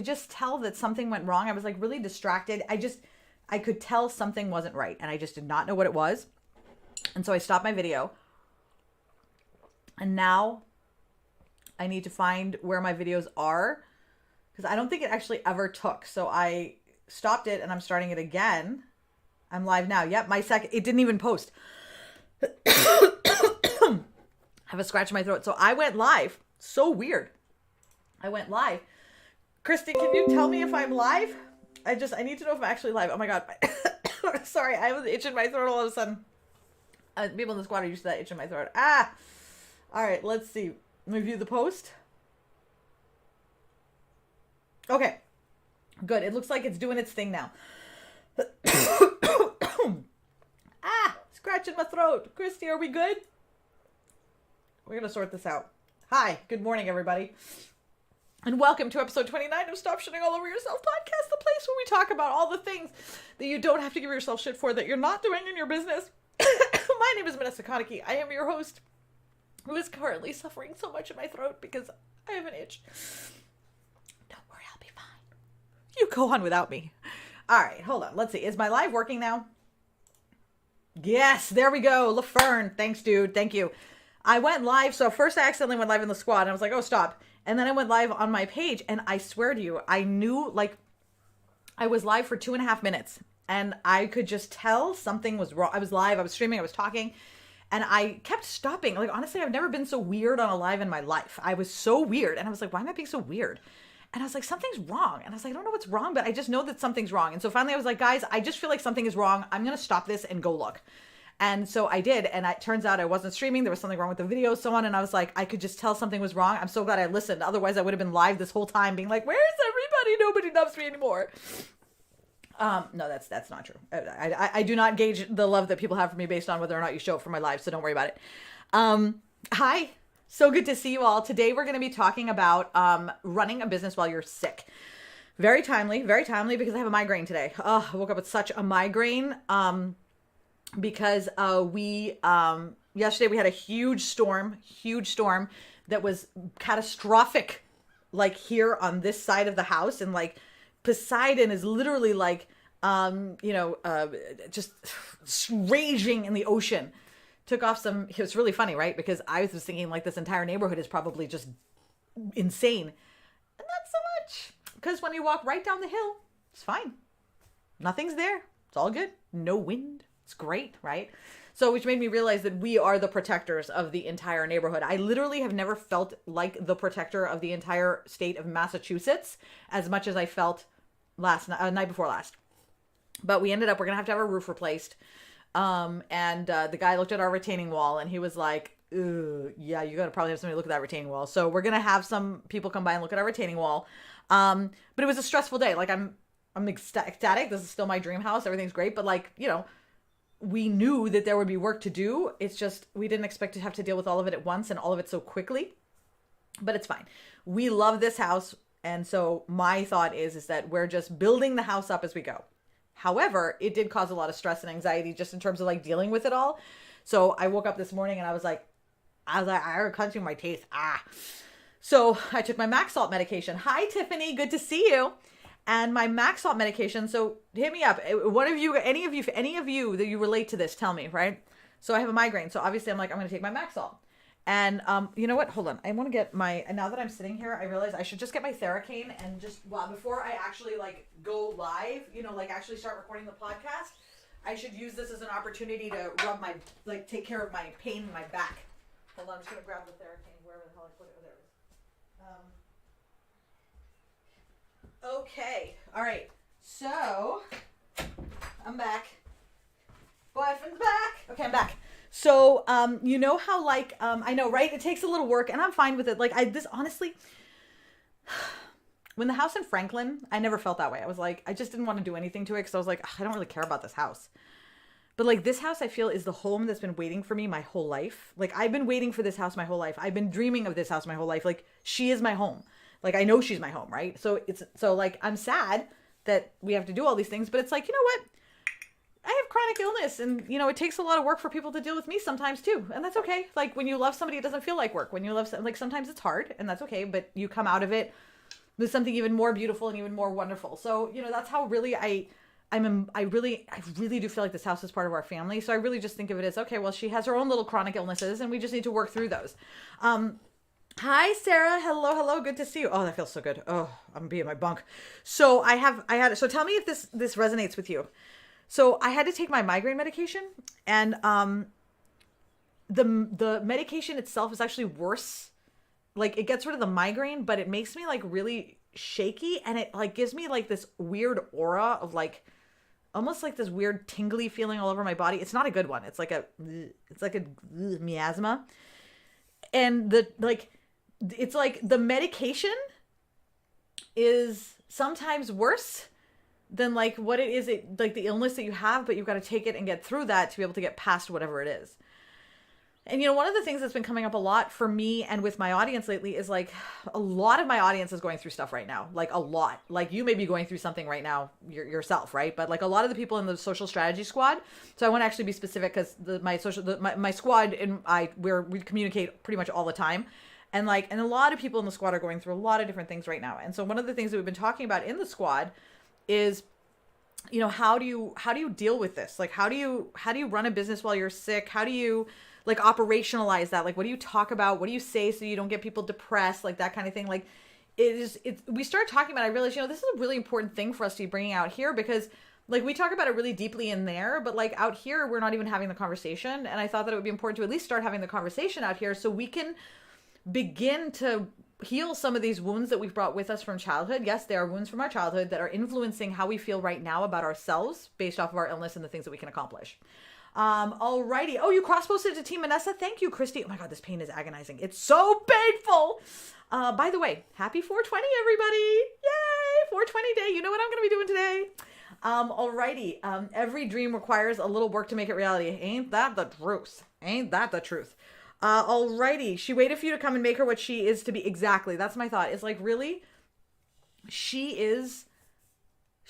just tell that something went wrong. I was like really distracted. I could tell something wasn't right and I just did not know what it was. And so I stopped my video. And now I need to find where my videos are because I don't think it actually ever took. So I stopped it and I'm starting it again. I'm live now. Yep, it didn't even post. I have a scratch in my throat. So I went live. So weird. I went live. Christy, can you tell me if I'm live? I need to know if I'm actually live. Oh my God. Sorry, I have an itch in my throat all of a sudden. People in the squad are used to that itch in my throat. All right, let's see. Let me view the post. Okay, good. It looks like it's doing its thing now. Scratch in my throat. Christy, are we good? We're going to sort this out. Hi, good morning, everybody. And welcome to episode 29 of Stop Shitting All Over Yourself podcast, the place where we talk about all the things that you don't have to give yourself shit for that you're not doing in your business. My name is Vanessa Konecki. I am your host, who is currently suffering so much in my throat because I have an itch. Don't worry, I'll be fine. You go on without me. All right, hold on. Let's see. Is my live working now? Yes, there we go. LaFern. Thanks, dude. Thank you. I went live. So first I accidentally went live in the squad and I was like, oh, stop. And then I went live on my page and I swear to you, I knew I was live for 2.5 minutes and I could just tell something was wrong. I was live, I was streaming, I was talking and I kept stopping. Like, honestly, I've never been so weird on a live in my life. I was so weird. And I was like, why am I being so weird? And I was like, something's wrong. And I was like, I don't know what's wrong, but I just know that something's wrong. And so finally I was like, guys, I just feel like something is wrong. I'm going to stop this and go look. And so I did. And it turns out I wasn't streaming. There was something wrong with the video, so on. And I was like, I could just tell something was wrong. I'm so glad I listened. Otherwise I would have been live this whole time being like, where's everybody? Nobody loves me anymore. No, that's not true. I do not gauge the love that people have for me based on whether or not you show up for my live. So don't worry about it. Hi. So good to see you all. Today we're going to be talking about running a business while you're sick. Very timely because I have a migraine today. I woke up with such a migraine because yesterday we had a huge storm that was catastrophic, like here on this side of the house. And like Poseidon is literally like, just raging in the ocean. Took off it was really funny, right? Because I was thinking like this entire neighborhood is probably just insane. And not so much. Because when you walk right down the hill, it's fine. Nothing's there. It's all good. No wind. It's great, right? So which made me realize that we are the protectors of the entire neighborhood. I literally have never felt like the protector of the entire state of Massachusetts as much as I felt night before last. But we're going to have our roof replaced. The guy looked at our retaining wall and he was like, yeah, you got to probably have somebody look at that retaining wall. So we're going to have some people come by and look at our retaining wall. But it was a stressful day. Like I'm ecstatic. This is still my dream house. Everything's great. But we knew that there would be work to do. It's just, we didn't expect to have to deal with all of it at once and all of it so quickly, but it's fine. We love this house. And so my thought is that we're just building the house up as we go. However, it did cause a lot of stress and anxiety just in terms of like dealing with it all. So I woke up this morning and I was like, I heard clenching my teeth. So I took my Max Salt medication. Hi, Tiffany. Good to see you. And my Max Salt medication. So hit me up. One of you, any of you that you relate to this, tell me, right? So I have a migraine. So obviously I'm like, I'm going to take my Max Salt. And you know what? Hold on. I want to get now that I'm sitting here, I realize I should just get my Theracane and before I actually like go live, actually start recording the podcast, I should use this as an opportunity to take care of my pain in my back. Hold on. I'm just going to grab the Theracane wherever the hell I put it. There it is. Okay. All right. So I'm back. Boyfriend's back. Okay, I'm back. So, you know how I know, right? It takes a little work and I'm fine with it. Honestly, when the house in Franklin, I never felt that way. I was like, I just didn't want to do anything to it because I was like, I don't really care about this house. But this house I feel is the home that's been waiting for me my whole life. I've been waiting for this house my whole life. I've been dreaming of this house my whole life. She is my home. I know she's my home, right? So I'm sad that we have to do all these things, but it's you know what? I have chronic illness and, it takes a lot of work for people to deal with me sometimes too. And that's okay. When you love somebody, it doesn't feel like work. When you love sometimes it's hard and that's okay, but you come out of it with something even more beautiful and even more wonderful. So, that's how really I really do feel like this house is part of our family. So I really just think of it as, okay, well, she has her own little chronic illnesses and we just need to work through those. Hi, Sarah. Hello. Good to see you. Oh, that feels so good. Oh, I'm gonna be in my bunk. So so tell me if this resonates with you. So I had to take my migraine medication, and the medication itself is actually worse. Like, it gets rid of the migraine, but it makes me like really shaky, and it like gives me like this weird aura of like almost like this weird tingly feeling all over my body. It's not a good one. It's like a miasma. And it's like the medication is sometimes worse than like what it is, like the illness that you have, but you've got to take it and get through that to be able to get past whatever it is. And, one of the things that's been coming up a lot for me and with my audience lately is like a lot of my audience is going through stuff right now, like a lot. Like, you may be going through something right now yourself, right? But like a lot of the people in the social strategy squad. So I want to actually be specific because my squad and we communicate pretty much all the time. And a lot of people in the squad are going through a lot of different things right now. And so one of the things that we've been talking about in the squad is, how do you deal with this? Like, how do you run a business while you're sick? How do you like operationalize that? Like, what do you talk about? What do you say so you don't get people depressed? Like that kind of thing. Like, we started talking about it. I realized, this is a really important thing for us to be bringing out here, because like we talk about it really deeply in there, but like out here, we're not even having the conversation. And I thought that it would be important to at least start having the conversation out here so we can begin to heal some of these wounds that we've brought with us from childhood. Yes, there are wounds from our childhood that are influencing how we feel right now about ourselves based off of our illness and the things that we can accomplish. Alrighty. Oh, you cross-posted to Team Vanessa. Thank you, Christy. Oh my God, this pain is agonizing. It's so painful. By the way, happy 420, everybody. Yay, 420 day. You know what I'm going to be doing today. Alrighty. Every dream requires a little work to make it reality. Ain't that the truth? Alrighty. She waited for you to come and make her what she is to be. Exactly. That's my thought. It's like, really, she's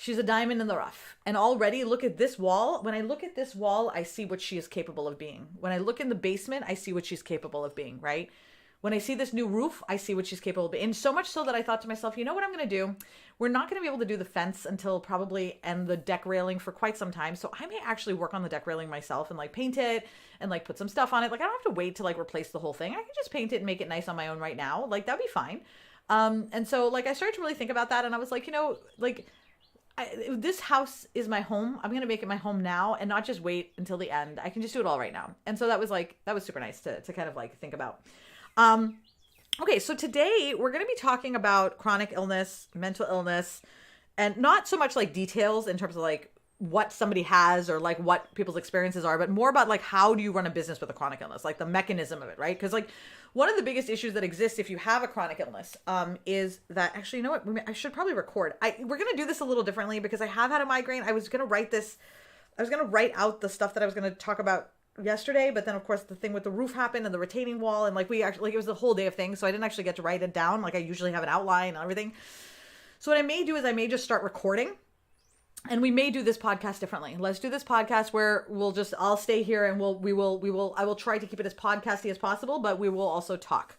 a diamond in the rough. And already look at this wall. When I look at this wall, I see what she is capable of being. When I look in the basement, I see what she's capable of being, right? When I see this new roof, I see what she's capable of being. And so much so that I thought to myself, you know what I'm going to do? We're not going to be able to do the fence until probably, and the deck railing for quite some time. So I may actually work on the deck railing myself and like paint it and like put some stuff on it. Like, I don't have to wait to like replace the whole thing. I can just paint it and make it nice on my own right now. Like, that'd be fine. And so like I started to really think about that, and I was like, this house is my home. I'm going to make it my home now and not just wait until the end. I can just do it all right now. And so that was super nice to kind of like think about. Okay, so today we're going to be talking about chronic illness, mental illness, and not so much like details in terms of like what somebody has or like what people's experiences are, but more about like how do you run a business with a chronic illness, like the mechanism of it, right? Because like one of the biggest issues that exists if you have a chronic illness is that, actually, you know what? I should probably record. We're going to do this a little differently because I have had a migraine. I was going to write out the stuff that I was going to talk about yesterday, but then of course the thing with the roof happened and the retaining wall, and like it was the whole day of things, so I didn't actually get to write it down like I usually have an outline and everything. So what I may do is I may just start recording, and we may do this podcast differently. Let's do this podcast where I'll stay here and I will try to keep it as podcasty as possible, but we will also talk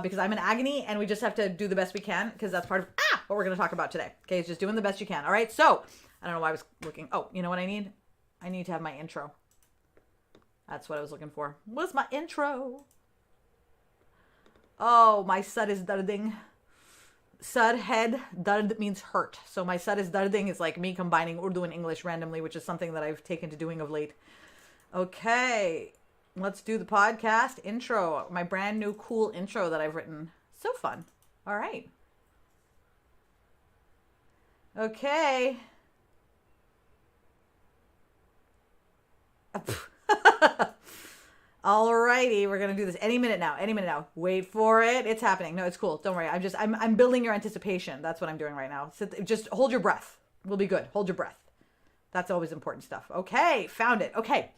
because I'm in agony and we just have to do the best we can, because that's part of what we're going to talk about today. Okay, it's just doing the best you can. All right, so I don't know why I was looking. Oh, you know what I need? I need to have my intro. That's what I was looking for. What's my intro? Oh, my sud is darding. Sud, head, dard means hurt. So my sud is darding is like me combining Urdu and English randomly, which is something that I've taken to doing of late. Okay, let's do the podcast intro. My brand new cool intro that I've written. So fun. All right. Okay. Alrighty, we're gonna do this any minute now. Wait for it. It's happening. No, it's cool. Don't worry. I'm building your anticipation. That's what I'm doing right now. Just hold your breath. We'll be good. Hold your breath. That's always important stuff. Okay, found it. Okay.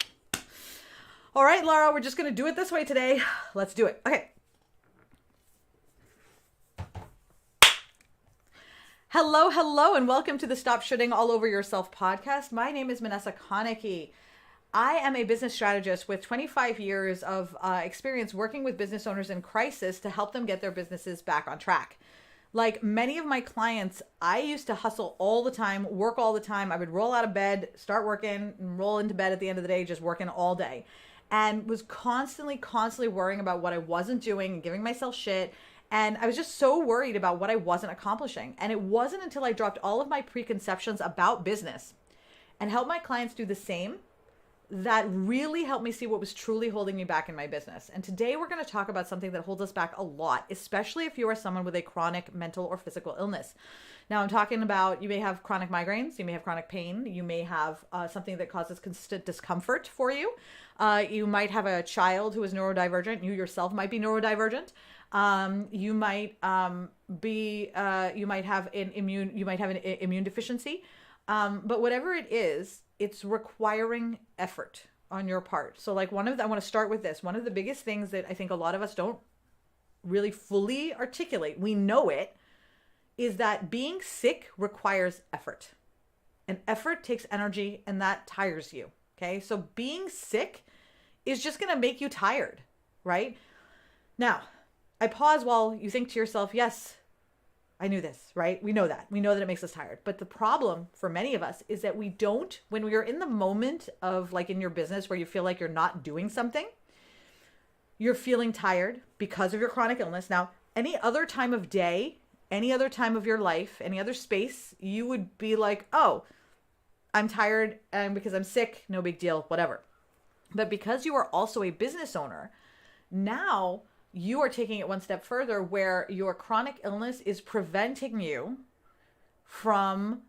All right, Laura, we're just gonna do it this way today. Let's do it. Okay. Hello, and welcome to the Stop Shitting All Over Yourself podcast. My name is Vanessa Konecki. I am a business strategist with 25 years of experience working with business owners in crisis to help them get their businesses back on track. Like many of my clients, I used to hustle all the time, work all the time. I would roll out of bed, start working, and roll into bed at the end of the day, just working all day. And was constantly worrying about what I wasn't doing and giving myself shit. And I was just so worried about what I wasn't accomplishing. And it wasn't until I dropped all of my preconceptions about business and helped my clients do the same that really helped me see what was truly holding me back in my business. And today we're going to talk about something that holds us back a lot, especially if you are someone with a chronic mental or physical illness. Now I'm talking about, you may have chronic migraines, you may have chronic pain, you may have something that causes constant discomfort for you. You might have a child who is neurodivergent. You yourself might be neurodivergent. You might have an immune deficiency. But whatever it is, it's requiring effort on your part. So like I want to start with this. One of the biggest things that I think a lot of us don't really fully articulate, we know it, is that being sick requires effort. And effort takes energy, and that tires you. Okay. So being sick is just going to make you tired, right? Now, I pause while you think to yourself, yes, I knew this, right? We know that. We know that it makes us tired. But the problem for many of us is that we don't, when we are in the moment of like in your business where you feel like you're not doing something, you're feeling tired because of your chronic illness. Now, any other time of day, any other time of your life, any other space, you would be like, oh, I'm tired and because I'm sick, no big deal, whatever. But because you are also a business owner, now you are taking it one step further where your chronic illness is preventing you from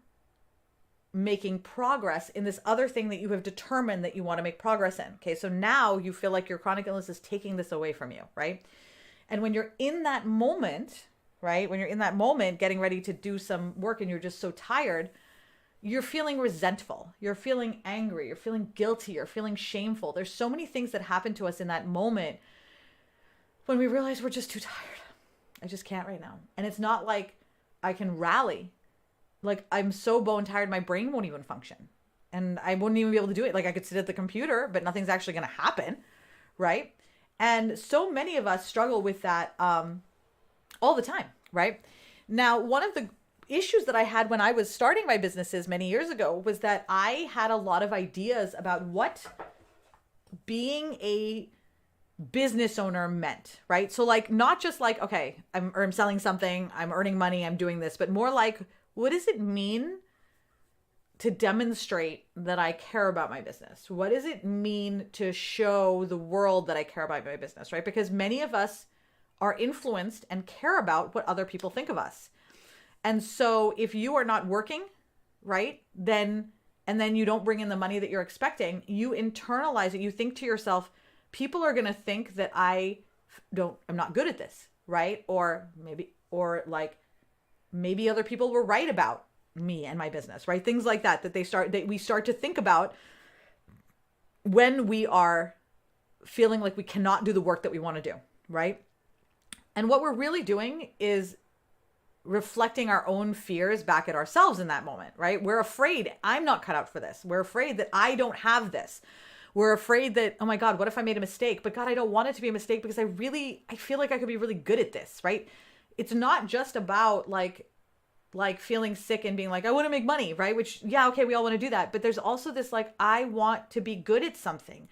making progress in this other thing that you have determined that you want to make progress in. Okay, so now you feel like your chronic illness is taking this away from you, right? And when you're in that moment, right, when you're in that moment getting ready to do some work and you're just so tired, you're feeling resentful, you're feeling angry, you're feeling guilty, you're feeling shameful. There's so many things that happen to us in that moment when we realize we're just too tired. I just can't right now. And it's not like I can rally. Like I'm so bone tired, my brain won't even function. And I wouldn't even be able to do it. Like I could sit at the computer, but nothing's actually going to happen. Right. And so many of us struggle with that all the time. Right. Now, one of the issues that I had when I was starting my businesses many years ago was that I had a lot of ideas about what being a business owner meant, right? So like, not just like, okay, I'm selling something, I'm earning money, I'm doing this, but more like, what does it mean to demonstrate that I care about my business? What does it mean to show the world that I care about my business, right? Because many of us are influenced and care about what other people think of us. And so if you are not working, right, then you don't bring in the money that you're expecting, you internalize it. You think to yourself, people are going to think that I'm not good at this, right? Or maybe other people were right about me and my business, right? Things like that we start to think about when we are feeling like we cannot do the work that we want to do, right? And what we're really doing is reflecting our own fears back at ourselves in that moment, right? We're afraid I'm not cut out for this. We're afraid that I don't have this. We're afraid that, oh my God, what if I made a mistake? But God, I don't want it to be a mistake because I feel like I could be really good at this, right? It's not just about like feeling sick and being like, I want to make money, right? Which, yeah, okay, we all want to do that. But there's also this like, I want to be good at something.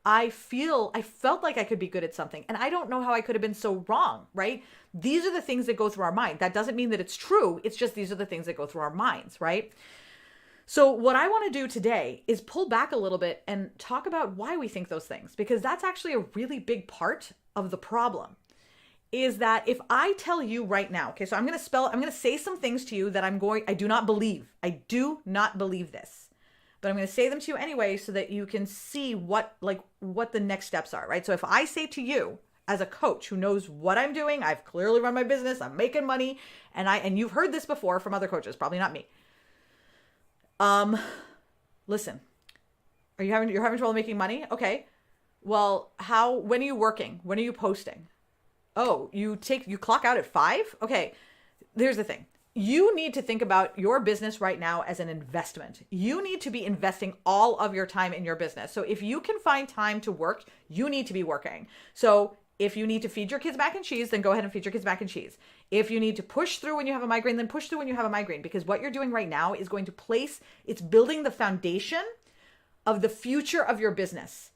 I felt like I could be good at something. And I don't know how I could have been so wrong, right? These are the things that go through our mind. That doesn't mean that it's true. It's just these are the things that go through our minds, right? So what I want to do today is pull back a little bit and talk about why we think those things, because that's actually a really big part of the problem. Is that if I tell you right now, okay, so I'm going to say some things to you that I do not believe. I do not believe this, but I'm going to say them to you anyway so that you can see what the next steps are, right? So if I say to you as a coach who knows what I'm doing, I've clearly run my business, I'm making money, and you've heard this before from other coaches, probably not me. Listen, you're having trouble making money? Okay. Well, when are you working? When are you posting? Oh, you clock out at 5? Okay. Here's the thing. You need to think about your business right now as an investment. You need to be investing all of your time in your business. So if you can find time to work, you need to be working. So if you need to feed your kids mac and cheese, then go ahead and feed your kids mac and cheese. If you need to push through when you have a migraine, then push through when you have a migraine, because what you're doing right now is going to it's building the foundation of the future of your business.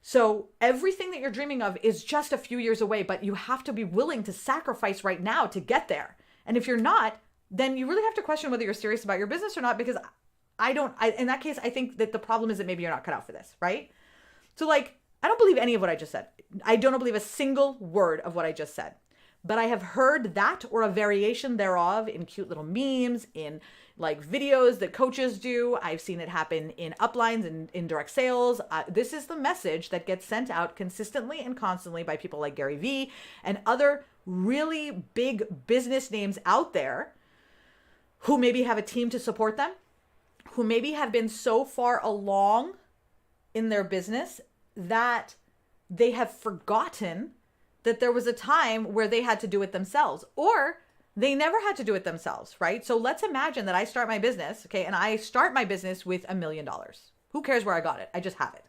So everything that you're dreaming of is just a few years away, but you have to be willing to sacrifice right now to get there. And if you're not, then you really have to question whether you're serious about your business or not, because in that case, I think that the problem is that maybe you're not cut out for this, right? So like, I don't believe any of what I just said. I don't believe a single word of what I just said. But I have heard that or a variation thereof in cute little memes, in like videos that coaches do. I've seen it happen in uplines and in direct sales. This is the message that gets sent out consistently and constantly by people like Gary Vee and other really big business names out there who maybe have a team to support them, who maybe have been so far along in their business that they have forgotten that there was a time where they had to do it themselves, or they never had to do it themselves, right? So let's imagine that I start my business, okay, and I start my business with $1 million. Who cares where I got it? I just have it.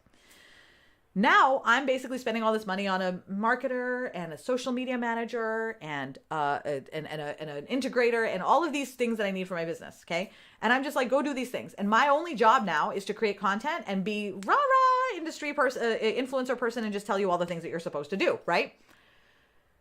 Now I'm basically spending all this money on a marketer and a social media manager and an integrator and all of these things that I need for my business, okay? And I'm just like, go do these things. And my only job now is to create content and be rah-rah influencer person and just tell you all the things that you're supposed to do, right?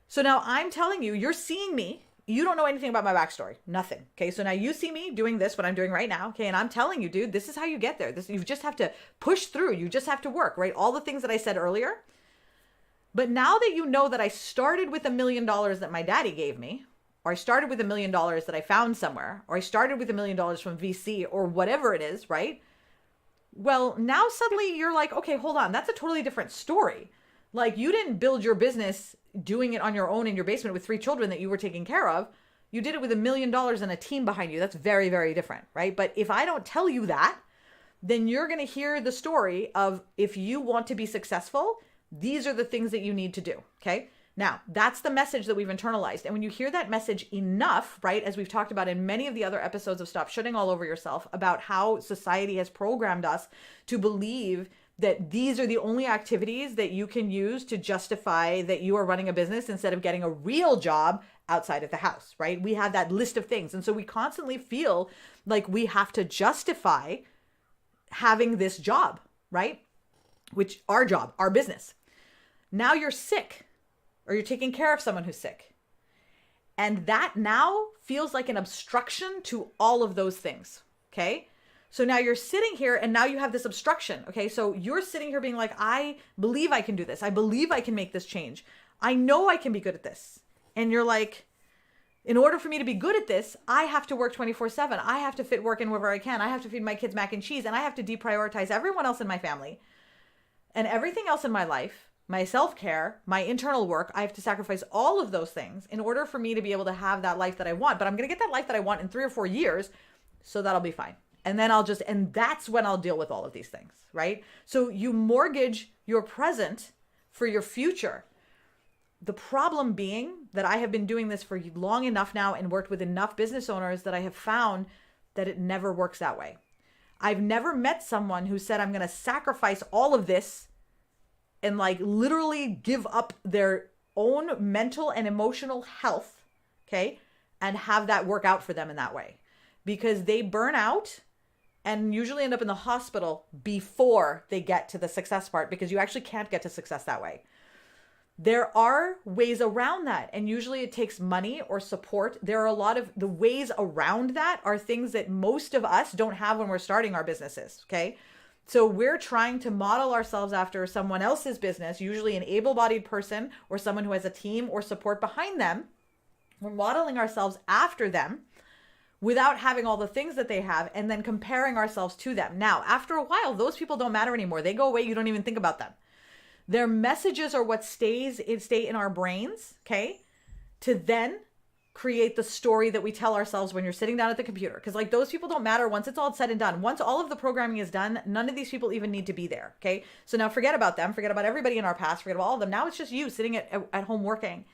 So now I'm telling you, you're seeing me. You don't know anything about my backstory. Nothing. Okay. So now you see me doing this, what I'm doing right now. Okay. And I'm telling you, dude, this is how you get there. You just have to push through. You just have to work, right? All the things that I said earlier. But now that you know that I started with $1 million that my daddy gave me, or I started with $1 million that I found somewhere, or I started with $1 million from VC or whatever it is, right? Well, now suddenly you're like, okay, hold on. That's a totally different story. Like, you didn't build your business doing it on your own in your basement with 3 children that you were taking care of. You did it with $1 million and a team behind you. That's very, very different, right? But if I don't tell you that, then you're going to hear the story of, if you want to be successful, these are the things that you need to do, okay? Now, that's the message that we've internalized. And when you hear that message enough, right, as we've talked about in many of the other episodes of Stop Shitting All Over Yourself, about how society has programmed us to believe that these are the only activities that you can use to justify that you are running a business instead of getting a real job outside of the house, right? We have that list of things. And so we constantly feel like we have to justify having this job, right? Which our job, our business. Now you're sick, or you're taking care of someone who's sick. And that now feels like an obstruction to all of those things, okay? So now you're sitting here and now you have this obstruction, okay? So you're sitting here being like, I believe I can do this. I believe I can make this change. I know I can be good at this. And you're like, in order for me to be good at this, I have to work 24/7. I have to fit work in wherever I can. I have to feed my kids mac and cheese, and I have to deprioritize everyone else in my family and everything else in my life, my self-care, my internal work. I have to sacrifice all of those things in order for me to be able to have that life that I want. But I'm going to get that life that I want in 3 or 4 years, so that'll be fine. And then and that's when I'll deal with all of these things, right? So you mortgage your present for your future. The problem being that I have been doing this for long enough now and worked with enough business owners that I have found that it never works that way. I've never met someone who said, I'm going to sacrifice all of this and like literally give up their own mental and emotional health, okay, and have that work out for them in that way. Because they burn out and usually end up in the hospital before they get to the success part, because you actually can't get to success that way. There are ways around that, and usually it takes money or support. There are a lot of the ways around that are things that most of us don't have when we're starting our businesses, okay? So we're trying to model ourselves after someone else's business, usually an able-bodied person or someone who has a team or support behind them. We're modeling ourselves after them without having all the things that they have, and then comparing ourselves to them. Now, after a while, those people don't matter anymore. They go away. You don't even think about them. Their messages are what stay in our brains, okay, to then create the story that we tell ourselves when you're sitting down at the computer. Because like those people don't matter once it's all said and done. Once all of the programming is done, none of these people even need to be there, okay? So now forget about them. Forget about everybody in our past. Forget about all of them. Now it's just you sitting at home working.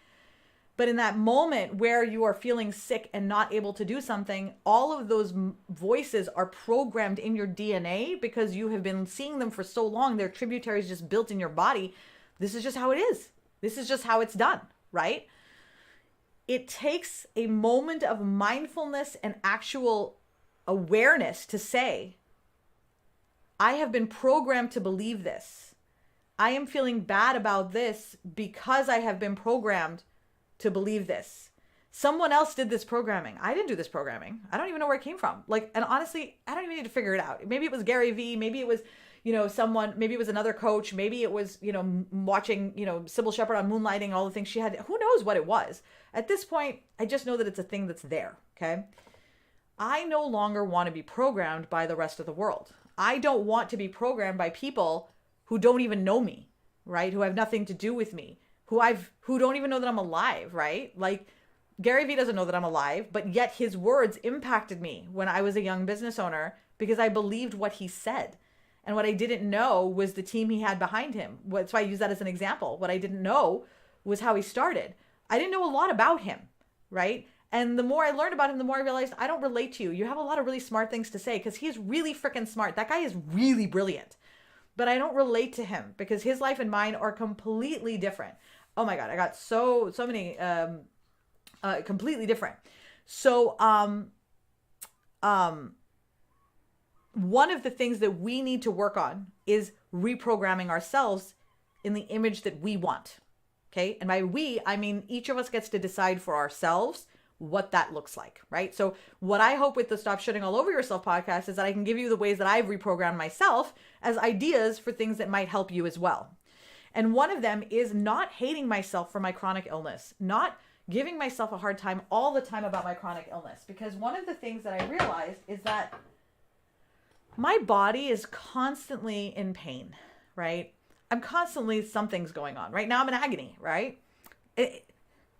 But in that moment where you are feeling sick and not able to do something, all of those voices are programmed in your DNA because you have been seeing them for so long. They're tributaries just built in your body. This is just how it is. This is just how it's done, right? it takes a moment of mindfulness and actual awareness to say, I have been programmed to believe this. I am feeling bad about this because I have been programmed to believe this. Someone else did this programming. I didn't do this programming. I don't even know where it came from. And honestly, I don't even need to figure it out. Maybe it was Gary Vee. Maybe it was, someone, maybe it was another coach. Maybe it was, watching, Sybil Shepherd on Moonlighting, all the things she had. Who knows what it was? At this point, I just know that it's a thing that's there. Okay. I no longer want to be programmed by the rest of the world. I don't want to be programmed by people who don't even know me, right? Who have nothing to do with me, who don't even know that I'm alive, right? Like Gary Vee doesn't know that I'm alive, but yet his words impacted me when I was a young business owner because I believed what he said. And what I didn't know was the team he had behind him. That's why I use that as an example. What I didn't know was how he started. I didn't know a lot about him, right? And the more I learned about him, the more I realized I don't relate to you. You have a lot of really smart things to say because he's really freaking smart. That guy is really brilliant. But I don't relate to him because his life and mine are completely different. Oh my God, I got so many completely different. So one of the things that we need to work on is reprogramming ourselves in the image that we want. Okay? And by we, I mean each of us gets to decide for ourselves what that looks like, right? So what I hope with the Stop Shitting All Over Yourself podcast is that I can give you the ways that I've reprogrammed myself as ideas for things that might help you as well. And one of them is not hating myself for my chronic illness, not giving myself a hard time all the time about my chronic illness. Because one of the things that I realized is that my body is constantly in pain, right? Something's going on. Right now I'm in agony, right?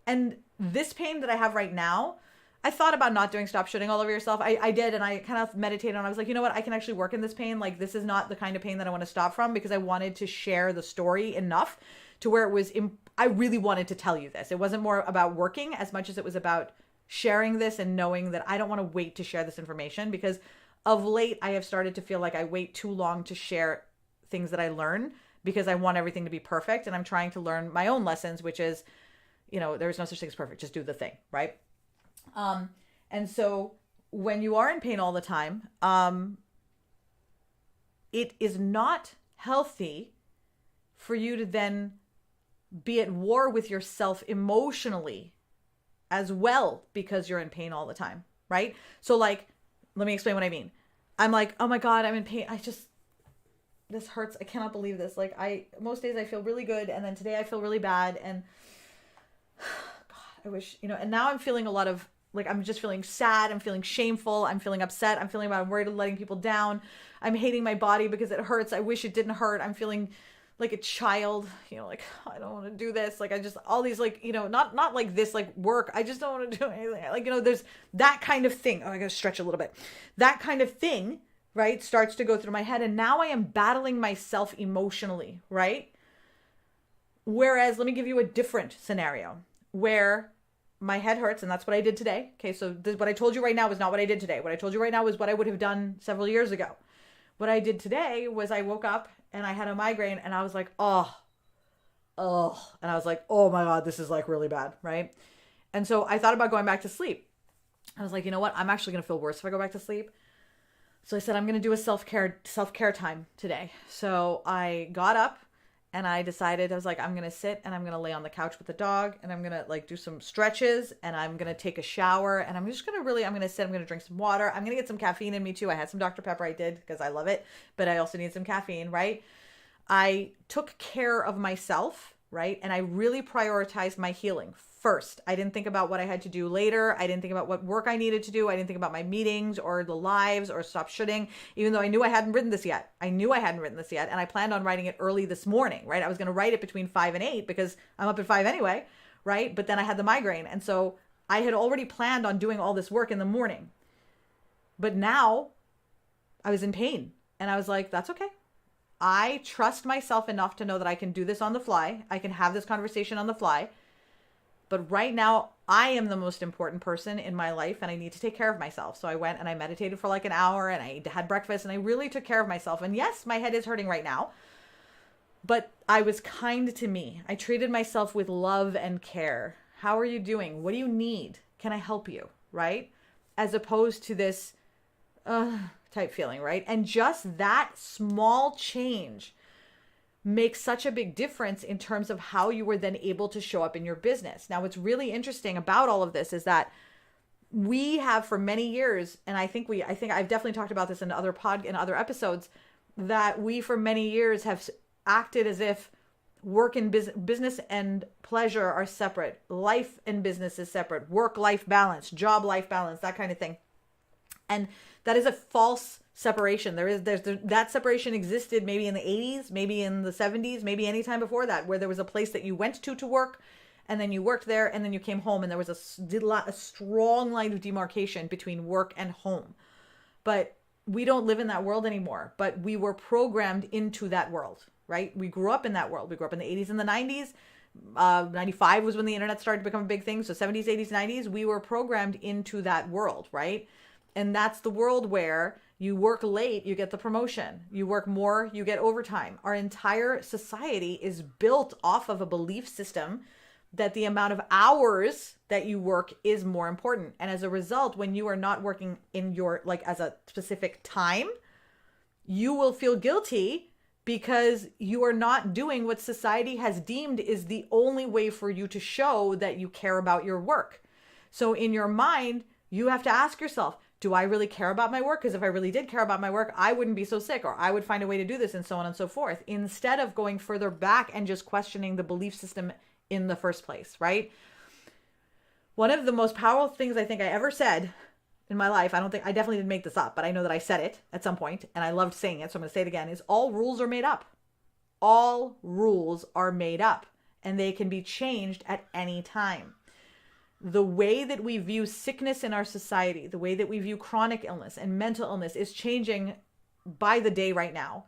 And this pain that I have right now, I thought about not doing Stop Shitting All Over Yourself. I did, and I kind of meditated on it. I was like, you know what? I can actually work in this pain. Like, this is not the kind of pain that I want to stop from because I wanted to share the story enough to where it was, I really wanted to tell you this. It wasn't more about working as much as it was about sharing this and knowing that I don't want to wait to share this information because of late, I have started to feel like I wait too long to share things that I learn because I want everything to be perfect. And I'm trying to learn my own lessons, which is, there's no such thing as perfect. Just do the thing, right? And so when you are in pain all the time, it is not healthy for you to then be at war with yourself emotionally as well because you're in pain all the time, right? So like, let me explain what I mean. I'm like, oh my God, I'm in pain. This hurts. I cannot believe this. Like most days I feel really good. And then today I feel really bad. And God, I wish, and now I'm feeling a lot of, like, I'm just feeling sad. I'm feeling shameful. I'm feeling upset. I'm feeling about, I'm worried of letting people down. I'm hating my body because it hurts. I wish it didn't hurt. I'm feeling like a child, like, I don't want to do this. Like, I just, all these, like, not like this, like work. I just don't want to do anything. Like, there's that kind of thing. Oh, I got to stretch a little bit. That kind of thing, right, starts to go through my head. And now I am battling myself emotionally, right? Whereas, let me give you a different scenario where my head hurts, and that's what I did today. Okay, so what I told you right now is not what I did today. What I told you right now is what I would have done several years ago. What I did today was I woke up and I had a migraine and I was like, oh. And I was like, oh my God, this is like really bad, right? And so I thought about going back to sleep. I was like, you know what? I'm actually going to feel worse if I go back to sleep. So I said, I'm going to do a self-care time today. So I got up and I decided, I was like, I'm going to sit and I'm going to lay on the couch with the dog and I'm going to like do some stretches and I'm going to take a shower and I'm just going to really, I'm going to sit, I'm going to drink some water. I'm going to get some caffeine in me too. I had some Dr. Pepper. I did because I love it, but I also need some caffeine, right? I took care of myself, right? And I really prioritized my healing first. I didn't think about what I had to do later. I didn't think about what work I needed to do. I didn't think about my meetings or the lives or Stop Shitting, even though I knew I hadn't written this yet. And I planned on writing it early this morning, right? I was going to write it between 5 and 8 because I'm up at 5 anyway, right? But then I had the migraine. And so I had already planned on doing all this work in the morning. But now I was in pain and I was like, that's okay. I trust myself enough to know that I can do this on the fly. I can have this conversation on the fly. But right now, I am the most important person in my life and I need to take care of myself. So I went and I meditated for like an hour and I had breakfast and I really took care of myself. And yes, my head is hurting right now, but I was kind to me. I treated myself with love and care. How are you doing? What do you need? Can I help you? Right? As opposed to this type feeling, right? And just that small change makes such a big difference in terms of how you were then able to show up in your business. Now, what's really interesting about all of this is that we have for many years, and I think I've definitely talked about this in other episodes, that we for many years have acted as if work and business and pleasure are separate. Life and business is separate. Work-life balance, job-life balance, that kind of thing. And that is a false separation. That separation existed maybe in the 80s, maybe in the 70s, maybe any time before that, where there was a place that you went to work, and then you worked there, and then you came home, and there was a strong line of demarcation between work and home. But we don't live in that world anymore, but we were programmed into that world, right? We grew up in that world. We grew up in the 80s and the 90s. 95 was when the internet started to become a big thing. So 70s, 80s, 90s, we were programmed into that world, right? And that's the world where you work late, you get the promotion. You work more, you get overtime. Our entire society is built off of a belief system that the amount of hours that you work is more important. And as a result, when you are not working in your, like, as a specific time, you will feel guilty because you are not doing what society has deemed is the only way for you to show that you care about your work. So in your mind, you have to ask yourself, do I really care about my work? Because if I really did care about my work, I wouldn't be so sick, or I would find a way to do this, and so on and so forth, instead of going further back and just questioning the belief system in the first place, right? One of the most powerful things I think I ever said in my life, I definitely didn't make this up, but I know that I said it at some point, and I loved saying it, so I'm going to say it again, is all rules are made up. All rules are made up, and they can be changed at any time. The way that we view sickness in our society, the way that we view chronic illness and mental illness is changing by the day right now.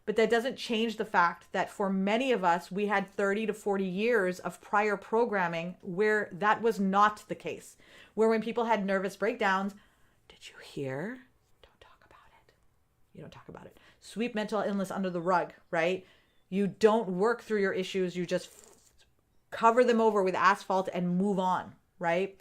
But that doesn't change the fact that for many of us, we had 30 to 40 years of prior programming where that was not the case. Where when people had nervous breakdowns, did you hear? Don't talk about it. You don't talk about it. Sweep mental illness under the rug, right? You don't work through your issues. You just cover them over with asphalt and move on, right?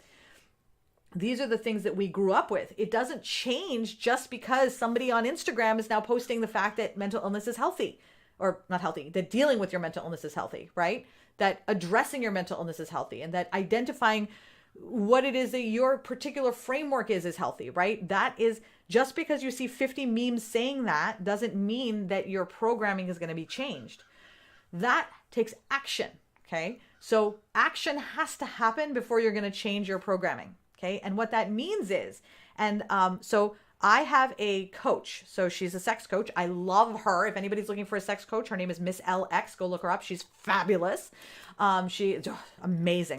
These are the things that we grew up with. It doesn't change just because somebody on Instagram is now posting the fact that mental illness is healthy, or not healthy, that dealing with your mental illness is healthy, right? That addressing your mental illness is healthy, and that identifying what it is that your particular framework is healthy, right? That is, just because you see 50 memes saying that doesn't mean that your programming is going to be changed. That takes action, okay? So action has to happen before you're going to change your programming. Okay. And what that means is, so I have a coach. So she's a sex coach. I love her. If anybody's looking for a sex coach, her name is Miss LX. Go look her up. She's fabulous. She's amazing.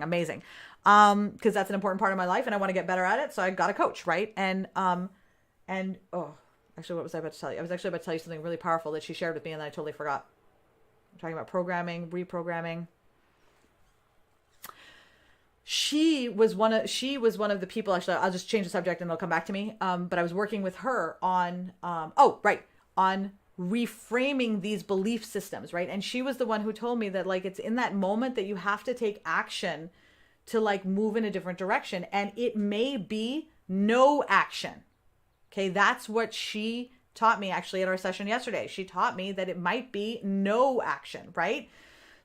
Because that's an important part of my life and I want to get better at it. So I got a coach. Right. And actually, what was I about to tell you? I was actually about to tell you something really powerful that she shared with me and then I totally forgot. I'm talking about programming, reprogramming. She was one of the people, actually, I'll just change the subject and it'll come back to me. But I was working with her on reframing these belief systems, right? And she was the one who told me that, like, it's in that moment that you have to take action to, like, move in a different direction. And it may be no action. Okay. That's what she taught me actually at our session yesterday. She taught me that it might be no action, right?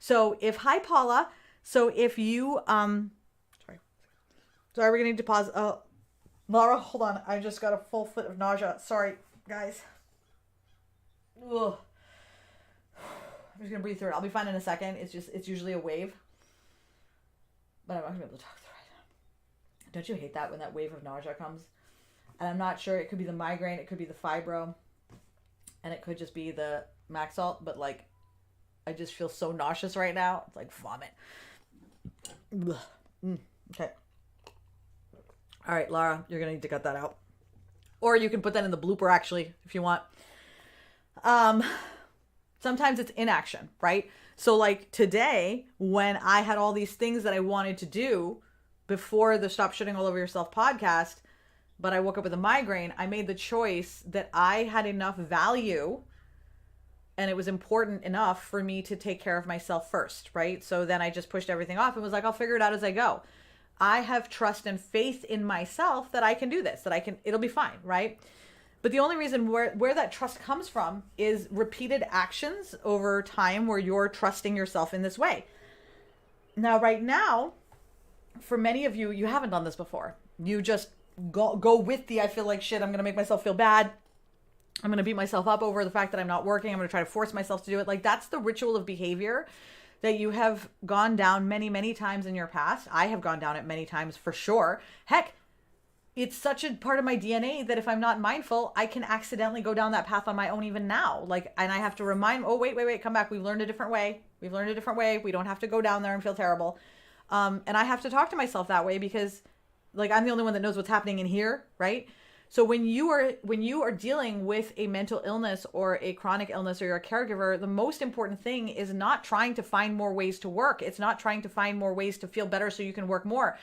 So hi Paula. So if you, Sorry, we're going to need to pause. Laura, hold on. I just got a full fit of nausea. Sorry, guys. Ugh. I'm just going to breathe through it. I'll be fine in a second. It's usually a wave. But I'm not going to be able to talk through it. Don't you hate that when that wave of nausea comes? And I'm not sure. It could be the migraine. It could be the fibro. And it could just be the Maxalt. But, like, I just feel so nauseous right now. It's like vomit. Okay. All right, Laura, you're going to need to cut that out. Or you can put that in the blooper, actually, if you want. Sometimes it's inaction, right? So, like, today, when I had all these things that I wanted to do before the Stop Shitting All Over Yourself podcast, but I woke up with a migraine, I made the choice that I had enough value and it was important enough for me to take care of myself first, right? So then I just pushed everything off and was like, I'll figure it out as I go. I have trust and faith in myself that I can do this, it'll be fine, right? But the only reason where that trust comes from is repeated actions over time where you're trusting yourself in this way. Now, right now, for many of you, you haven't done this before. You just go with I feel like shit, I'm going to make myself feel bad. I'm going to beat myself up over the fact that I'm not working. I'm going to try to force myself to do it. Like, that's the ritual of behavior that you have gone down many, many times in your past. I have gone down it many times for sure. Heck, it's such a part of my DNA that if I'm not mindful, I can accidentally go down that path on my own even now. Like, and I have to remind, oh, wait, come back. We've learned a different way. We don't have to go down there and feel terrible. And I have to talk to myself that way because, like, I'm the only one that knows what's happening in here, right? So when you are dealing with a mental illness or a chronic illness, or you're a caregiver, the most important thing is not trying to find more ways to work. It's not trying to find more ways to feel better so you can work more.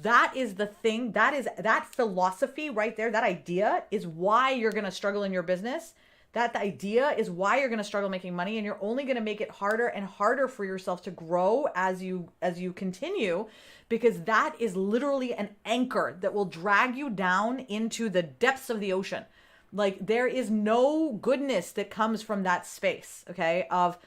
That is the thing. That philosophy right there, that idea is why you're going to struggle in your business. That idea is why you're going to struggle making money, and you're only going to make it harder and harder for yourself to grow as you continue, because that is literally an anchor that will drag you down into the depths of the ocean. Like, there is no goodness that comes from that space, okay, of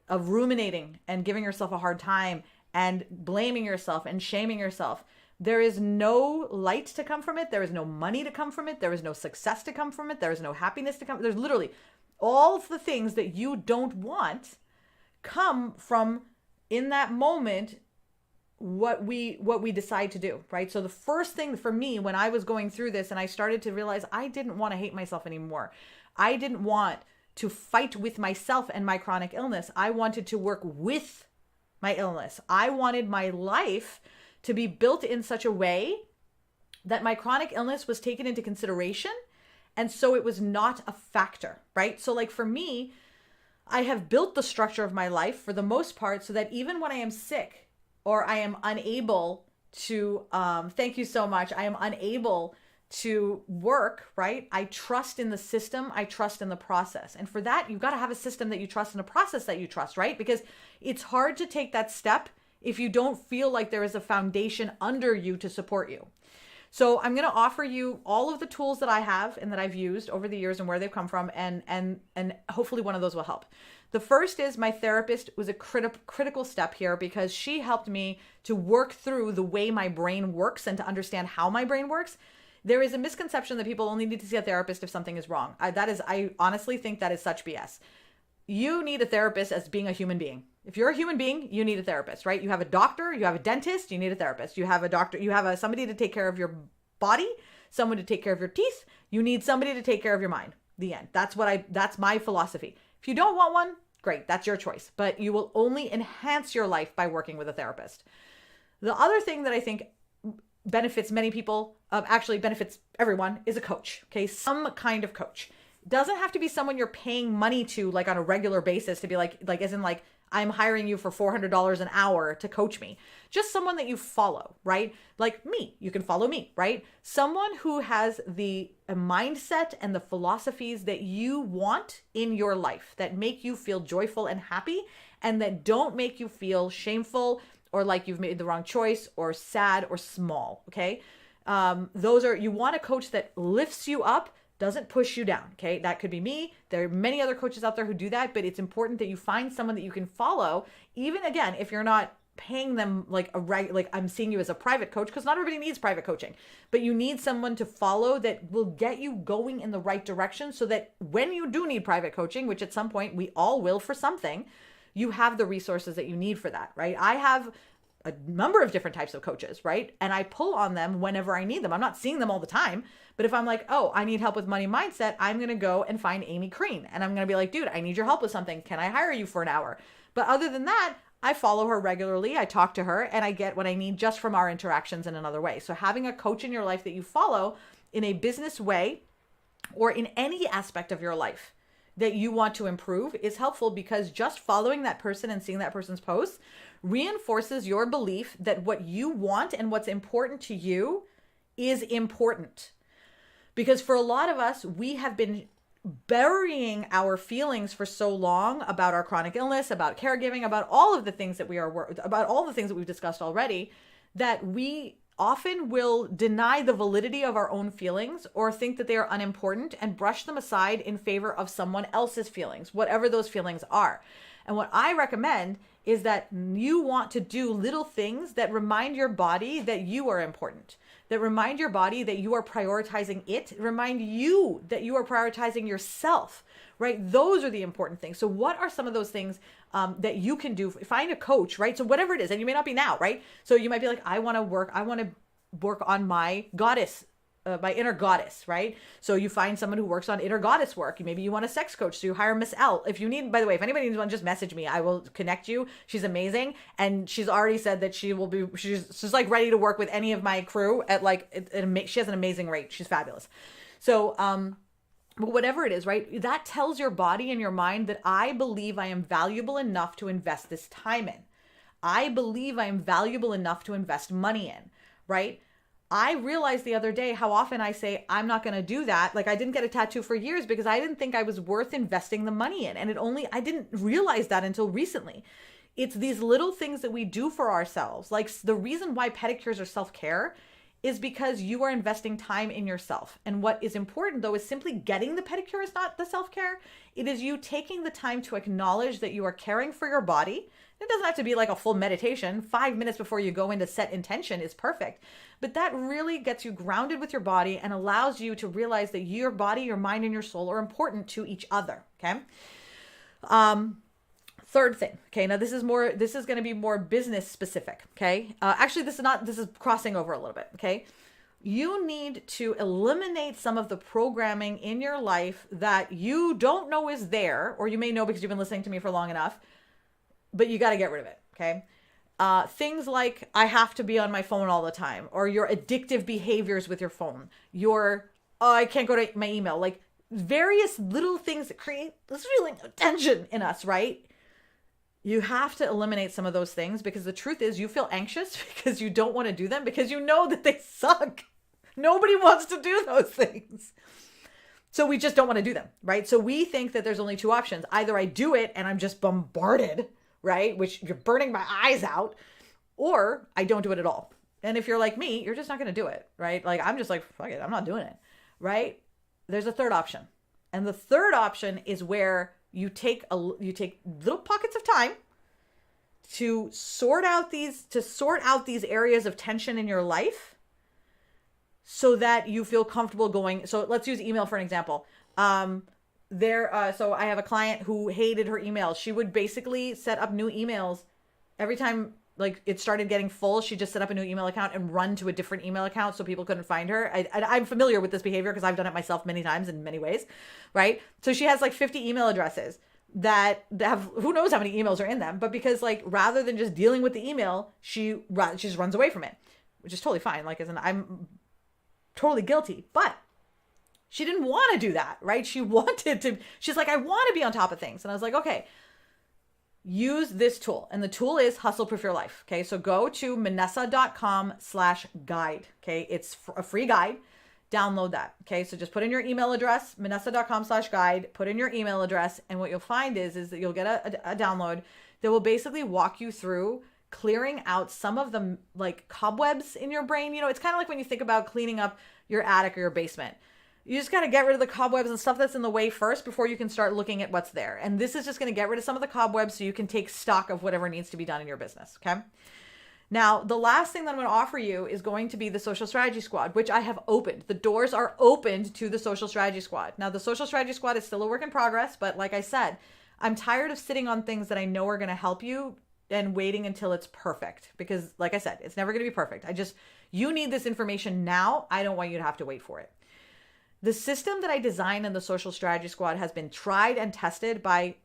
ruminating and giving yourself a hard time and blaming yourself and shaming yourself. There is no light to come from it. There is no money to come from it. There is no success to come from it. There is no happiness to come. There's literally all of the things that you don't want come from, in that moment, what we decide to do, right? So the first thing for me when I was going through this and I started to realize I didn't want to hate myself anymore. I didn't want to fight with myself and my chronic illness. I wanted to work with my illness. I wanted my life to be built in such a way that my chronic illness was taken into consideration. And so it was not a factor, right? So like for me, I have built the structure of my life for the most part so that even when I am sick or I am unable to, thank you so much, I am unable to work, right? I trust in the system. I trust in the process. And for that, you've got to have a system that you trust and a process that you trust, right? Because it's hard to take that step if you don't feel like there is a foundation under you to support you. So I'm going to offer you all of the tools that I have and that I've used over the years and where they've come from, and hopefully one of those will help. The first is my therapist was a critical step here because she helped me to work through the way my brain works and to understand how my brain works. There is a misconception that people only need to see a therapist if something is wrong. I honestly think that is such BS. You need a therapist as being a human being. If you're a human being, you need a therapist, right? You have a doctor, you have a dentist, you need a therapist. You have a doctor, you have somebody to take care of your body, someone to take care of your teeth. You need somebody to take care of your mind. The end. That's my philosophy. If you don't want one, great, that's your choice. But you will only enhance your life by working with a therapist. The other thing that I think benefits many people, actually benefits everyone, is a coach, okay? Some kind of coach. Doesn't have to be someone you're paying money to like on a regular basis to be like as in like, I'm hiring you for $400 an hour to coach me. Just someone that you follow, right? Like me, you can follow me, right? Someone who has the mindset and the philosophies that you want in your life that make you feel joyful and happy and that don't make you feel shameful or like you've made the wrong choice or sad or small, okay? You want a coach that lifts you up, doesn't push you down, okay? That could be me. There are many other coaches out there who do that, but it's important that you find someone that you can follow, even again, if you're not paying them like I'm seeing you as a private coach, because not everybody needs private coaching, but you need someone to follow that will get you going in the right direction so that when you do need private coaching, which at some point we all will for something, you have the resources that you need for that, right? I have a number of different types of coaches, right? And I pull on them whenever I need them. I'm not seeing them all the time, but if I'm like, oh, I need help with money mindset, I'm going to go and find Amy Crean. And I'm going to be like, dude, I need your help with something. Can I hire you for an hour? But other than that, I follow her regularly. I talk to her and I get what I need just from our interactions in another way. So having a coach in your life that you follow in a business way or in any aspect of your life that you want to improve is helpful, because just following that person and seeing that person's posts reinforces your belief that what you want and what's important to you is important. Because for a lot of us, we have been burying our feelings for so long about our chronic illness, about caregiving, about all of the things that about all the things that we've discussed already, that we often will deny the validity of our own feelings or think that they are unimportant and brush them aside in favor of someone else's feelings, whatever those feelings are. And what I recommend is that you want to do little things that remind your body that you are important, that remind your body that you are prioritizing it, remind you that you are prioritizing yourself, right? Those are the important things. So what are some of those things that you can do? Find a coach, right? So whatever it is, and you may not be now, right? So you might be like, I want to work on my goddess, my inner goddess, right? So you find someone who works on inner goddess work. Maybe you want a sex coach, so you hire Miss L. If you need, by the way, if anybody needs one, just message me. I will connect you. She's amazing, and she's already said that she will be. She's like ready to work with any of my crew at like. She has an amazing rate. She's fabulous. So, but whatever it is, right? That tells your body and your mind that I believe I am valuable enough to invest this time in. I believe I am valuable enough to invest money in, right? I realized the other day how often I say, I'm not going to do that. Like I didn't get a tattoo for years because I didn't think I was worth investing the money in. And I didn't realize that until recently. It's these little things that we do for ourselves. Like the reason why pedicures are self-care is because you are investing time in yourself. And what is important though is simply getting the pedicure is not the self-care. It is you taking the time to acknowledge that you are caring for your body. It doesn't have to be like a full meditation. 5 minutes before you go into set intention is perfect. But that really gets you grounded with your body and allows you to realize that your body, your mind, and your soul are important to each other. Okay. Third thing. Okay. Now this is going to be more business specific. Okay. Actually, this is crossing over a little bit. Okay. You need to eliminate some of the programming in your life that you don't know is there, or you may know because you've been listening to me for long enough, but you got to get rid of it. Okay. Things like I have to be on my phone all the time, or your addictive behaviors with your phone, I can't go to my email, like various little things that create this feeling of tension in us, right? You have to eliminate some of those things because the truth is you feel anxious because you don't want to do them because you know that they suck. Nobody wants to do those things. So we just don't want to do them, right? So we think that there's only two options. Either I do it and I'm just bombarded, right? Which you're burning my eyes out, or I don't do it at all. And if you're like me, you're just not going to do it, right? Like I'm just like, fuck it, I'm not doing it, right? There's a third option. And the third option is where you take little pockets of time to sort out these areas of tension in your life so that you feel comfortable going. So let's use email for an example. So I have a client who hated her emails. She would basically set up new emails every time like it started getting full. She just set up a new email account and run to a different email account so people couldn't find her. I'm familiar with this behavior because I've done it myself many times in many ways, right? So she has like 50 email addresses that have who knows how many emails are in them, but because like rather than just dealing with the email, she just runs away from it, which is totally fine. Like I'm totally guilty, but she didn't want to do that, right? She's like, I want to be on top of things. And I was like, okay, use this tool. And the tool is Hustle Proof Your Life. Okay. So go to manessa.com/guide. Okay. It's a free guide. Download that. Okay. So just put in your email address, manessa.com/guide, put in your email address. And what you'll find is that you'll get a download that will basically walk you through clearing out some of the like cobwebs in your brain. You know, it's kind of like when you think about cleaning up your attic or your basement. You just got to get rid of the cobwebs and stuff that's in the way first before you can start looking at what's there. And this is just going to get rid of some of the cobwebs so you can take stock of whatever needs to be done in your business. Okay. Now, the last thing that I'm going to offer you is going to be the Social Strategy Squad, which I have opened. The doors are opened to the Social Strategy Squad. Now, the Social Strategy Squad is still a work in progress, but like I said, I'm tired of sitting on things that I know are going to help you and waiting until it's perfect. Because like I said, it's never going to be perfect. You need this information now. I don't want you to have to wait for it. The system that I designed in the Social Strategy Squad has been tried and tested by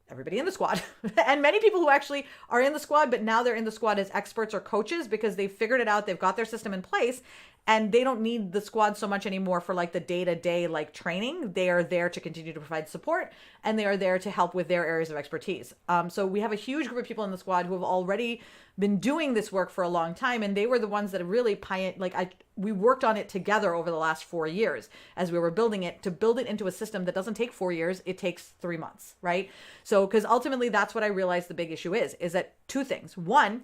everybody in the squad and many people who actually are in the squad, but now they're in the squad as experts or coaches because they've figured it out. They've got their system in place And they don't need the squad so much anymore for like the day-to-day like training. They are there to continue to provide support, and they are there to help with their areas of expertise. So we have a huge group of people in the squad who have already been doing this work for a long time, and they were the ones that really we worked on it together over the last 4 years as we were building it, to build it into a system that doesn't take 4 years, it takes 3 months, right? So because ultimately that's what I realized the big issue is that two things. One,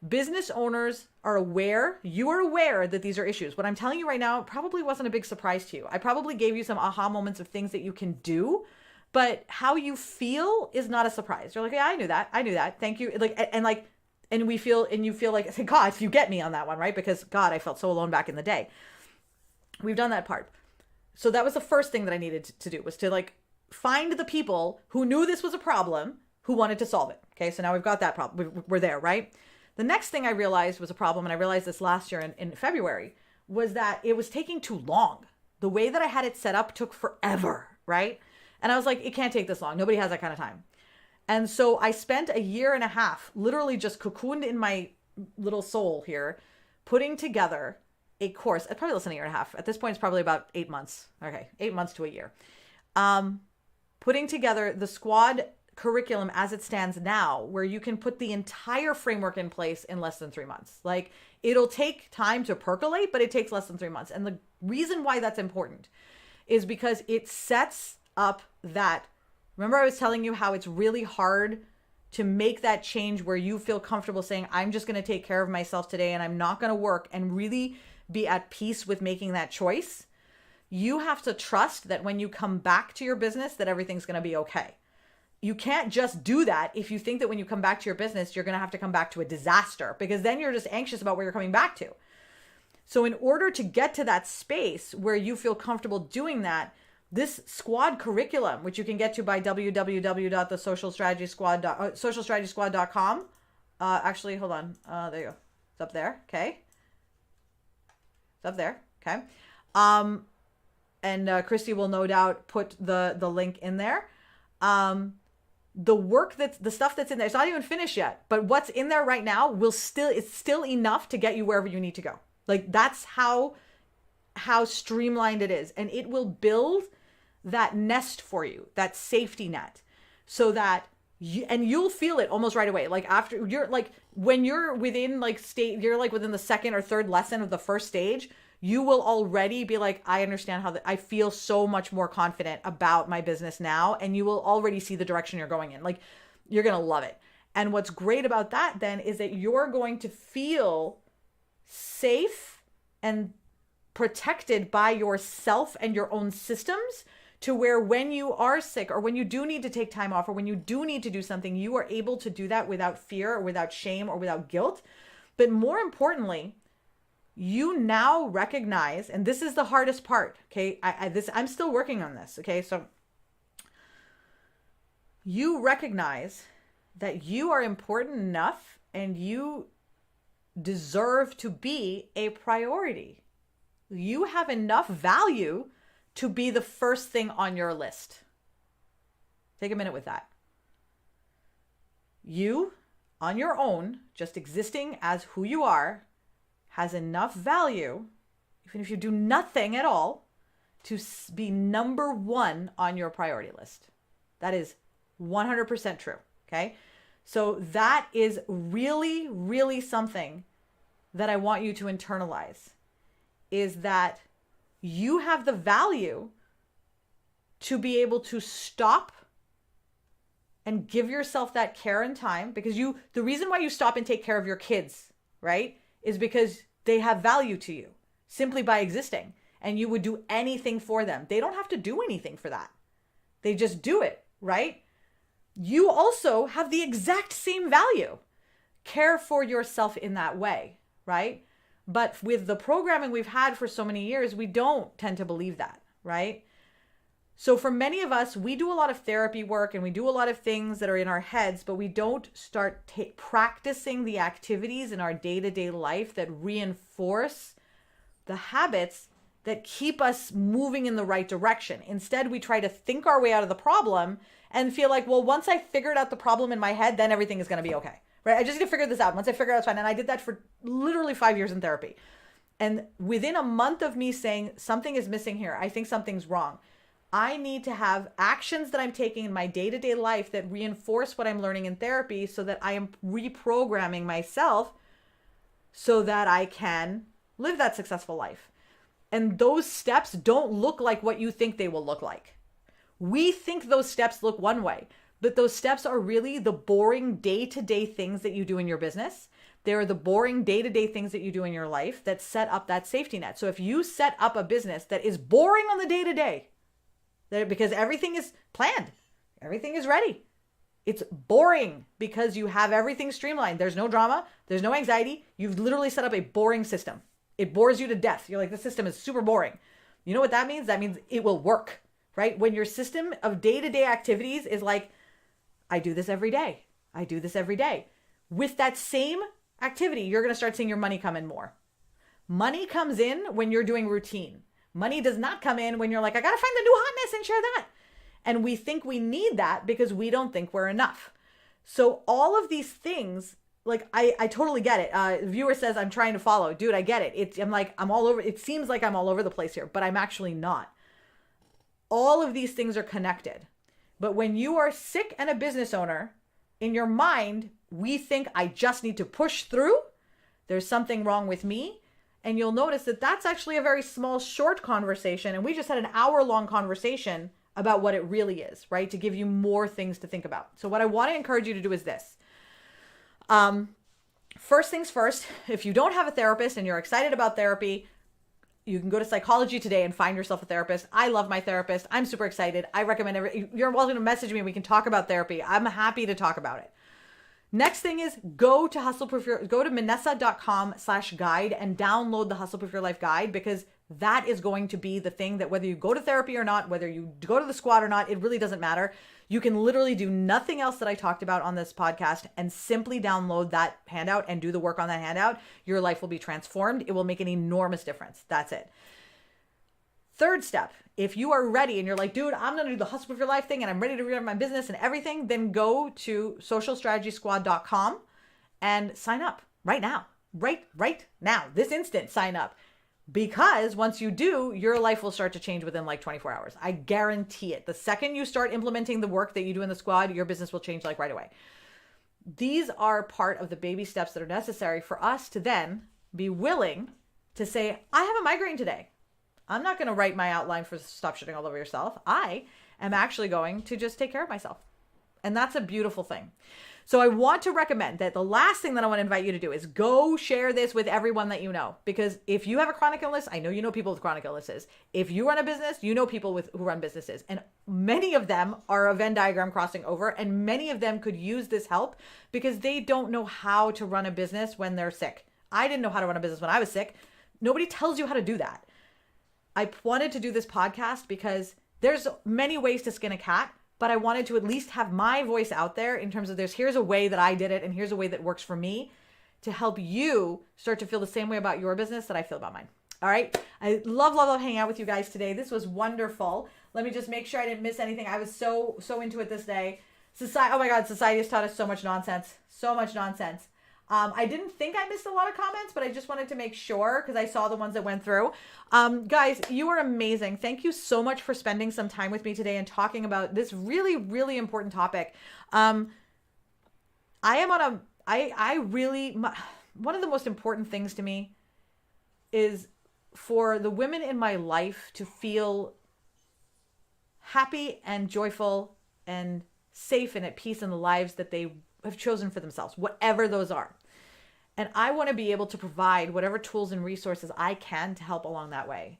business owners are aware, you are aware that these are issues. What I'm telling you right now probably wasn't a big surprise to you. I probably gave you some aha moments of things that you can do, but how you feel is not a surprise. You're like, yeah, I knew that. Thank you. And you feel like, God, you get me on that one, right? Because God, I felt so alone back in the day. We've done that part. So that was the first thing that I needed to do, was to like find the people who knew this was a problem, who wanted to solve it. Okay. So now we've got that problem. We're there, right? The next thing I realized was a problem, and I realized this last year in February, was that it was taking too long. The way that I had it set up took forever, right? And I was like, it can't take this long. Nobody has that kind of time. And so I spent a year and a half literally just cocooned in my little soul here, putting together a course. Probably less than a year and a half. At this point, it's probably about 8 months. Okay, 8 months to a year. Putting together the squad curriculum as it stands now, where you can put the entire framework in place in less than 3 months. Like, it'll take time to percolate, but it takes less than 3 months. And the reason why that's important is because it sets up that, remember I was telling you how it's really hard to make that change where you feel comfortable saying, I'm just going to take care of myself today and I'm not going to work, and really be at peace with making that choice. You have to trust that when you come back to your business, that everything's going to be okay. You can't just do that if you think that when you come back to your business, you're going to have to come back to a disaster, because then you're just anxious about where you're coming back to. So in order to get to that space where you feel comfortable doing that, this squad curriculum, which you can get to by socialstrategysquad.com. Actually, hold on. There you go. It's up there. Okay. It's up there. Okay. And Christy will no doubt put the link in there. The stuff that's in there, it's not even finished yet, but what's in there right now it's still enough to get you wherever you need to go. Like, that's how streamlined it is. And it will build that nest for you, that safety net, so that you'll feel it almost right away. Like, after you're like, when you're within you're like within the second or third lesson of the first stage, you will already be like, I understand I feel so much more confident about my business now. And you will already see the direction you're going in. Like, you're going to love it. And what's great about that then is that you're going to feel safe and protected by yourself and your own systems, to where when you are sick, or when you do need to take time off, or when you do need to do something, you are able to do that without fear or without shame or without guilt. But more importantly, you now recognize, and this is the hardest part, okay? I'm still working on this, okay? So you recognize that you are important enough and you deserve to be a priority. You have enough value to be the first thing on your list. Take a minute with that. You, on your own, just existing as who you are, has enough value, even if you do nothing at all, to be number one on your priority list. That is 100% true, okay? So that is really, really something that I want you to internalize, is that you have the value to be able to stop and give yourself that care and time, because the reason why you stop and take care of your kids, right, is because they have value to you simply by existing, and you would do anything for them. They don't have to do anything for that. They just do it, right? You also have the exact same value. Care for yourself in that way, right? But with the programming we've had for so many years, we don't tend to believe that, right? So for many of us, we do a lot of therapy work and we do a lot of things that are in our heads, but we don't start practicing the activities in our day-to-day life that reinforce the habits that keep us moving in the right direction. Instead, we try to think our way out of the problem and feel like, well, once I figured out the problem in my head, then everything is going to be okay, right? I just need to figure this out. Once I figure it out, it's fine. And I did that for literally 5 years in therapy. And within a month of me saying something is missing here, I think something's wrong, I need to have actions that I'm taking in my day-to-day life that reinforce what I'm learning in therapy so that I am reprogramming myself so that I can live that successful life. And those steps don't look like what you think they will look like. We think those steps look one way, but those steps are really the boring day-to-day things that you do in your business. They're the boring day-to-day things that you do in your life that set up that safety net. So if you set up a business that is boring on the day-to-day, because everything is planned, everything is ready, it's boring because you have everything streamlined. There's no drama, there's no anxiety. You've literally set up a boring system. It bores you to death. You're like, the system is super boring. You know what that means? That means it will work, right? When your system of day-to-day activities is like, I do this every day. I do this every day. With that same activity, you're going to start seeing your money come in more. Money comes in when you're doing routine. Money does not come in when you're like, I got to find the new hotness and share that. And we think we need that because we don't think we're enough. So all of these things, like I totally get it. The viewer says, I'm trying to follow. Dude, I get it. I'm all over. It seems like I'm all over the place here, but I'm actually not. All of these things are connected. But when you are sick and a business owner, in your mind, we think I just need to push through. There's something wrong with me. And you'll notice that that's actually a very small, short conversation. And we just had an hour-long conversation about what it really is, right? To give you more things to think about. So what I want to encourage you to do is this. First things first, if you don't have a therapist and you're excited about therapy, you can go to Psychology Today and find yourself a therapist. I love my therapist. I'm super excited. I recommend you're welcome to message me and we can talk about therapy. I'm happy to talk about it. Next thing is go to Minessa.com/guide and download the Hustle Proof Your Life guide, because that is going to be the thing that whether you go to therapy or not, whether you go to the squad or not, it really doesn't matter. You can literally do nothing else that I talked about on this podcast and simply download that handout and do the work on that handout. Your life will be transformed. It will make an enormous difference. That's it. Third step, if you are ready and you're like, dude, I'm going to do the Hustle Proof Your Life thing and I'm ready to run my business and everything, then go to socialstrategysquad.com and sign up right now. Right now, this instant, sign up. Because once you do, your life will start to change within like 24 hours. I guarantee it. The second you start implementing the work that you do in the squad, your business will change like right away. These are part of the baby steps that are necessary for us to then be willing to say, I have a migraine today. I'm not going to write my outline for Stop Shitting All Over Yourself. I am actually going to just take care of myself. And that's a beautiful thing. So I want to recommend that the last thing that I want to invite you to do is go share this with everyone that you know. Because if you have a chronic illness, I know you know people with chronic illnesses. If you run a business, you know people who run businesses. And many of them are a Venn diagram crossing over. And many of them could use this help because they don't know how to run a business when they're sick. I didn't know how to run a business when I was sick. Nobody tells you how to do that. I wanted to do this podcast because there's many ways to skin a cat, but I wanted to at least have my voice out there in terms of here's a way that I did it and here's a way that works for me to help you start to feel the same way about your business that I feel about mine. All right. I love hanging out with you guys today. This was wonderful. Let me just make sure I didn't miss anything. I was so into it this day. Oh my God, society has taught us so much nonsense. So much nonsense. I didn't think I missed a lot of comments, but I just wanted to make sure because I saw the ones that went through. Guys, you are amazing. Thank you so much for spending some time with me today and talking about this really, really important topic. One of the most important things to me is for the women in my life to feel happy and joyful and safe and at peace in the lives that they have chosen for themselves, whatever those are. And I want to be able to provide whatever tools and resources I can to help along that way.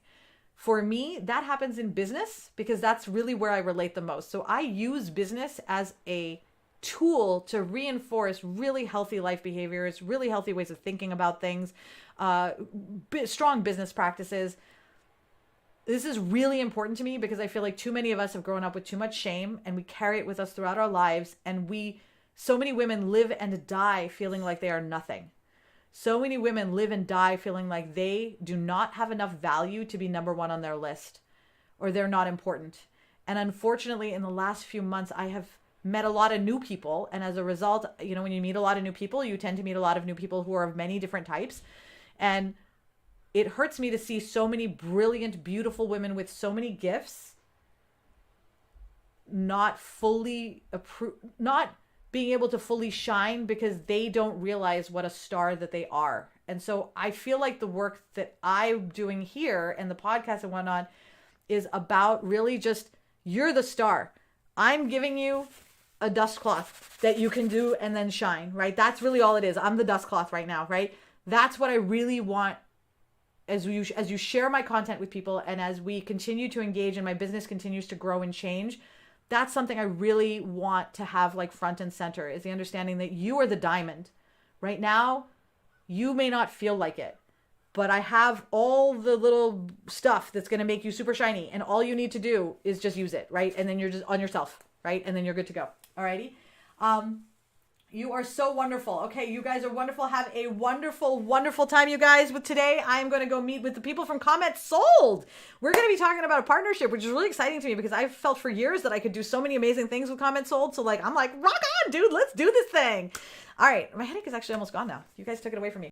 For me, that happens in business because that's really where I relate the most. So I use business as a tool to reinforce really healthy life behaviors, really healthy ways of thinking about things, strong business practices. This is really important to me because I feel like too many of us have grown up with too much shame and we carry it with us throughout our lives. And so many women live and die feeling like they are nothing. So many women live and die feeling like they do not have enough value to be number one on their list or they're not important. And unfortunately, in the last few months, I have met a lot of new people. And as a result, when you meet a lot of new people, you tend to meet a lot of new people who are of many different types. And it hurts me to see so many brilliant, beautiful women with so many gifts not being able to fully shine because they don't realize what a star that they are. And so I feel like the work that I'm doing here and the podcast and whatnot is about really just, you're the star. I'm giving you a dust cloth that you can do and then shine, right? That's really all it is. I'm the dust cloth right now, right? That's what I really want as you share my content with people, and as we continue to engage and my business continues to grow and change. That's something I really want to have like front and center, is the understanding that you are the diamond. Right now, you may not feel like it, but I have all the little stuff that's going to make you super shiny, and all you need to do is just use it, right? And then you're just on yourself, right? And then you're good to go. Alrighty. You are so wonderful. Okay, you guys are wonderful. Have a wonderful, wonderful time, you guys. With today, I'm going to go meet with the people from Comment Sold. We're going to be talking about a partnership, which is really exciting to me because I've felt for years that I could do so many amazing things with Comment Sold. So I'm like, rock on, dude. Let's do this thing. All right. My headache is actually almost gone now. You guys took it away from me.